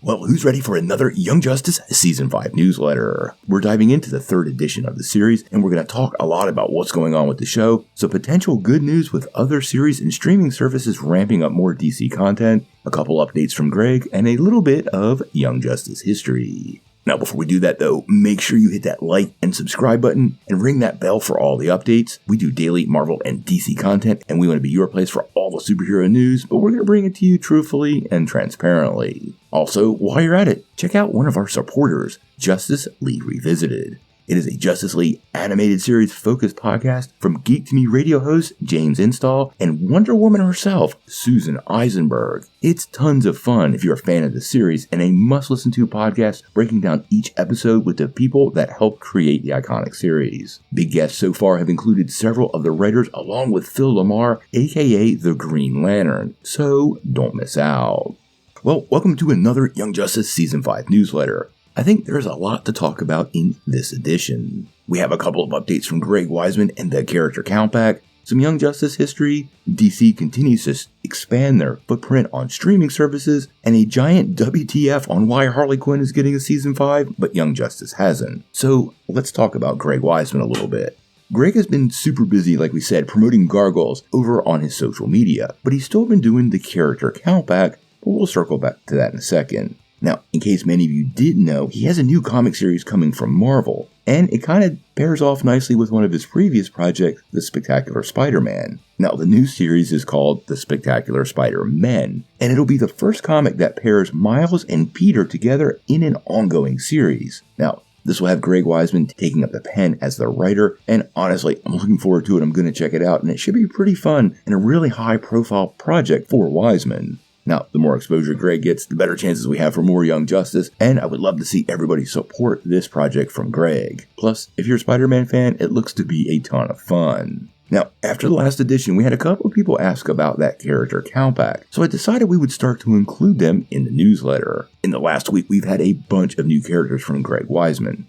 Well, who's ready for another Young Justice Season 5 newsletter? We're diving into the third edition of the series, and we're going to talk a lot about what's going on with the show, so potential good news with other series and streaming services ramping up more DC content, a couple updates from Greg, and a little bit of Young Justice history. Now, before we do that, though, make sure you hit that like and subscribe button and ring that bell for all the updates. We do daily Marvel and DC content, and we want to be your place for all the superhero news, but we're going to bring it to you truthfully and transparently. Also, while you're at it, check out one of our supporters, Justice League Revisited. It is a Justice League animated series focused podcast from Geek to Me radio host James Install and Wonder Woman herself, Susan Eisenberg. It's tons of fun if you're a fan of the series and a must-listen to podcast breaking down each episode with the people that helped create the iconic series. Big guests so far have included several of the writers along with Phil Lamar, aka the Green Lantern, so don't miss out. Well, welcome to another Young Justice Season 5 newsletter. I think there's a lot to talk about in this edition. We have a couple of updates from Greg Weisman and the character count pack, some Young Justice history, DC continues to expand their footprint on streaming services, and a giant WTF on why Harley Quinn is getting a Season 5, but Young Justice hasn't. So let's talk about Greg Weisman a little bit. Greg has been super busy, like we said, promoting Gargoyles over on his social media, but he's still been doing the character count pack, but we'll circle back to that in a second. Now, in case many of you didn't know, he has a new comic series coming from Marvel, and it kind of pairs off nicely with one of his previous projects, The Spectacular Spider-Man. Now, the new series is called The Spectacular Spider-Men, and it'll be the first comic that pairs Miles and Peter together in an ongoing series. Now, this will have Greg Weisman taking up the pen as the writer, and honestly, I'm looking forward to it. I'm going to check it out, and it should be pretty fun and a really high-profile project for Weisman. Now, the more exposure Greg gets, the better chances we have for more Young Justice, and I would love to see everybody support this project from Greg. Plus, if you're a Spider-Man fan, it looks to be a ton of fun. Now, after the last edition, we had a couple of people ask about that character count pack, so I decided we would start to include them in the newsletter. In the last week, we've had a bunch of new characters from Greg Weisman,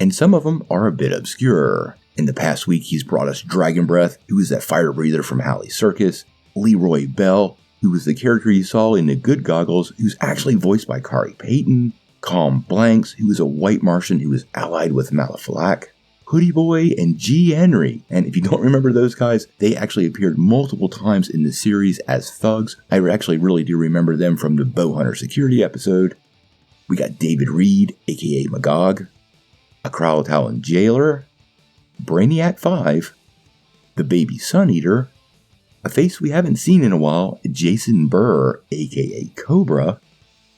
and some of them are a bit obscure. In the past week, he's brought us Dragon Breath, who is that fire breather from Halley's Circus, Leroy Bell, who was the character you saw in The Good Goggles, who's actually voiced by Kari Payton, Calm Blanks, who is a white Martian who is allied with Malafalak, Hoodie Boy, and G. Henry. And if you don't remember those guys, they actually appeared multiple times in the series as thugs. I actually really do remember them from the Bowhunter Security episode. We got David Reed, aka Magog, a Kralatown Jailer, Brainiac 5, the Baby Sun Eater, a face we haven't seen in a while, Jason Burr, aka Cobra,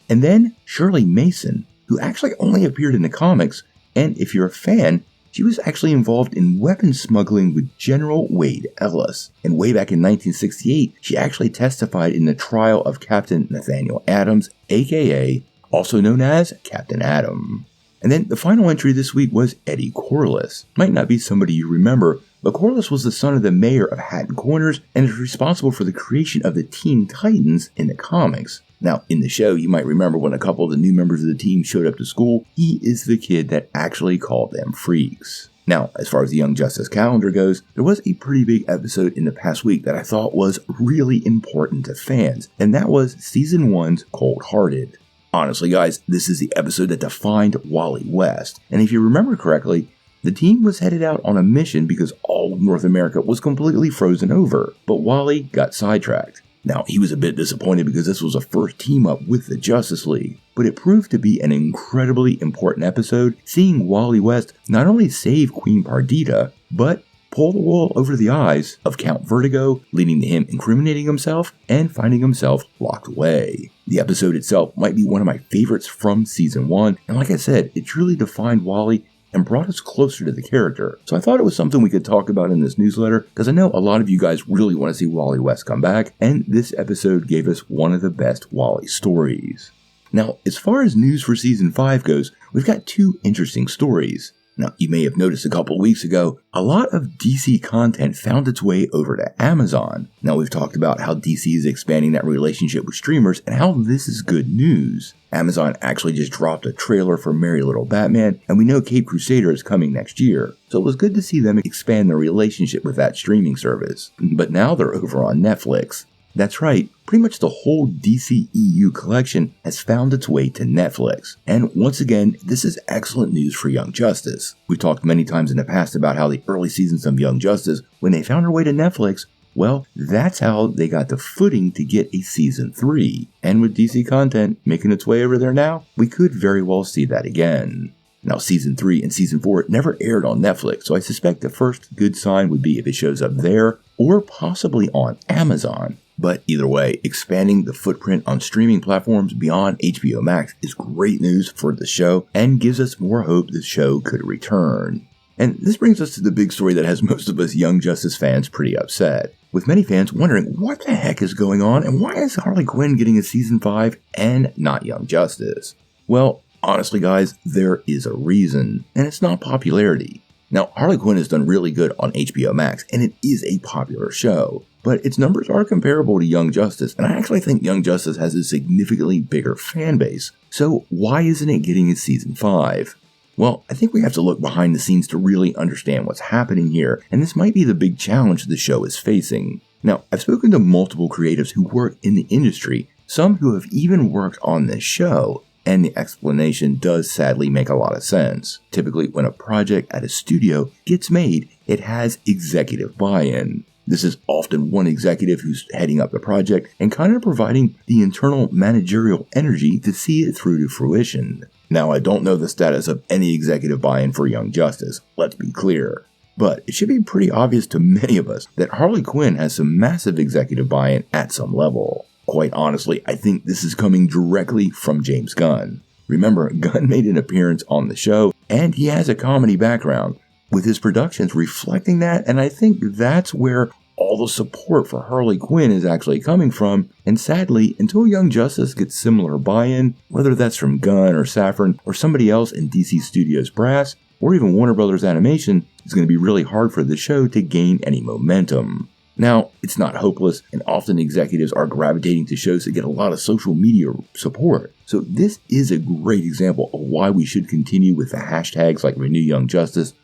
and then Shirley Mason, who actually only appeared in the comics, and if you're a fan, she was actually involved in weapons smuggling with General Wade Ellis. And way back in 1968, she actually testified in the trial of Captain Nathaniel Adams, aka also known as Captain Atom. And then the final entry this week was Eddie Corliss. Might not be somebody you remember, but Corliss was the son of the mayor of Hatton Corners and is responsible for the creation of the Teen Titans in the comics. Now, in the show, you might remember when a couple of the new members of the team showed up to school, he is the kid that actually called them freaks. Now, as far as the Young Justice calendar goes, there was a pretty big episode in the past week that I thought was really important to fans, and that was Season 1's Cold Hearted. Honestly, guys, this is the episode that defined Wally West, and if you remember correctly, the team was headed out on a mission because all of North America was completely frozen over, but Wally got sidetracked. Now, he was a bit disappointed because this was a first team-up with the Justice League, but it proved to be an incredibly important episode, seeing Wally West not only save Queen Perdita, but pull the wool over the eyes of Count Vertigo, leading to him incriminating himself and finding himself locked away. The episode itself might be one of my favorites from Season 1, and like I said, it truly defined Wally and brought us closer to the character. So I thought it was something we could talk about in this newsletter, because I know a lot of you guys really want to see Wally West come back, and this episode gave us one of the best Wally stories. Now, as far as news for Season 5 goes, we've got two interesting stories. Now, you may have noticed a couple weeks ago, a lot of DC content found its way over to Amazon. Now, we've talked about how DC is expanding that relationship with streamers and how this is good news. Amazon actually just dropped a trailer for Merry Little Batman, and we know Caped Crusader is coming next year. So it was good to see them expand their relationship with that streaming service. But now they're over on Netflix. That's right, pretty much the whole DCEU collection has found its way to Netflix. And once again, this is excellent news for Young Justice. We've talked many times in the past about how the early seasons of Young Justice, when they found their way to Netflix, well, that's how they got the footing to get a season 3. And with DC content making its way over there now, we could very well see that again. Now, season 3 and season 4 never aired on Netflix, so I suspect the first good sign would be if it shows up there, or possibly on Amazon. But either way, expanding the footprint on streaming platforms beyond HBO Max is great news for the show and gives us more hope the show could return. And this brings us to the big story that has most of us Young Justice fans pretty upset, with many fans wondering what the heck is going on and why is Harley Quinn getting a season 5 and not Young Justice? Well, honestly guys, there is a reason, and it's not popularity. Now, Harley Quinn has done really good on HBO Max, and it is a popular show, but its numbers are comparable to Young Justice, and I actually think Young Justice has a significantly bigger fan base. So why isn't it getting a season 5? Well, I think we have to look behind the scenes to really understand what's happening here, and this might be the big challenge the show is facing. Now, I've spoken to multiple creatives who work in the industry, some who have even worked on this show, and the explanation does sadly make a lot of sense. Typically, when a project at a studio gets made, it has executive buy-in. This is often one executive who's heading up the project and kind of providing the internal managerial energy to see it through to fruition. Now, I don't know the status of any executive buy-in for Young Justice, let's be clear. But it should be pretty obvious to many of us that Harley Quinn has some massive executive buy-in at some level. Quite honestly, I think this is coming directly from James Gunn. Remember, Gunn made an appearance on the show, and he has a comedy background, with his productions reflecting that, and I think that's where all the support for Harley Quinn is actually coming from, and sadly, until Young Justice gets similar buy-in, whether that's from Gunn or Safran or somebody else in DC Studios brass, or even Warner Brothers Animation, it's going to be really hard for the show to gain any momentum. Now, it's not hopeless, and often executives are gravitating to shows that get a lot of social media support. So this is a great example of why we should continue with the hashtags like Renew Young Justice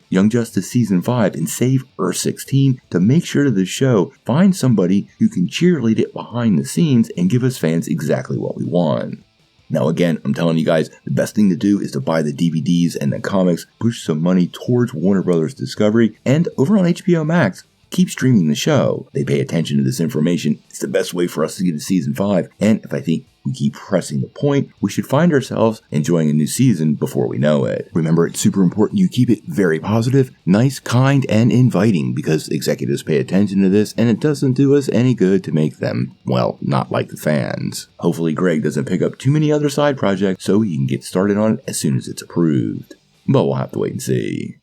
Season 5, and Save Earth 16 to make sure the show finds somebody who can cheerlead it behind the scenes and give us fans exactly what we want. Now again, I'm telling you guys, the best thing to do is to buy the DVDs and the comics, push some money towards Warner Brothers Discovery, and over on HBO Max, keep streaming the show. They pay attention to this information. It's the best way for us to get to season 5. And if I think we keep pressing the point, we should find ourselves enjoying a new season before we know it. Remember, it's super important you keep it very positive, nice, kind, and inviting, because executives pay attention to this, and it doesn't do us any good to make them, well, not like the fans. Hopefully Greg doesn't pick up too many other side projects so he can get started on it as soon as it's approved. But we'll have to wait and see.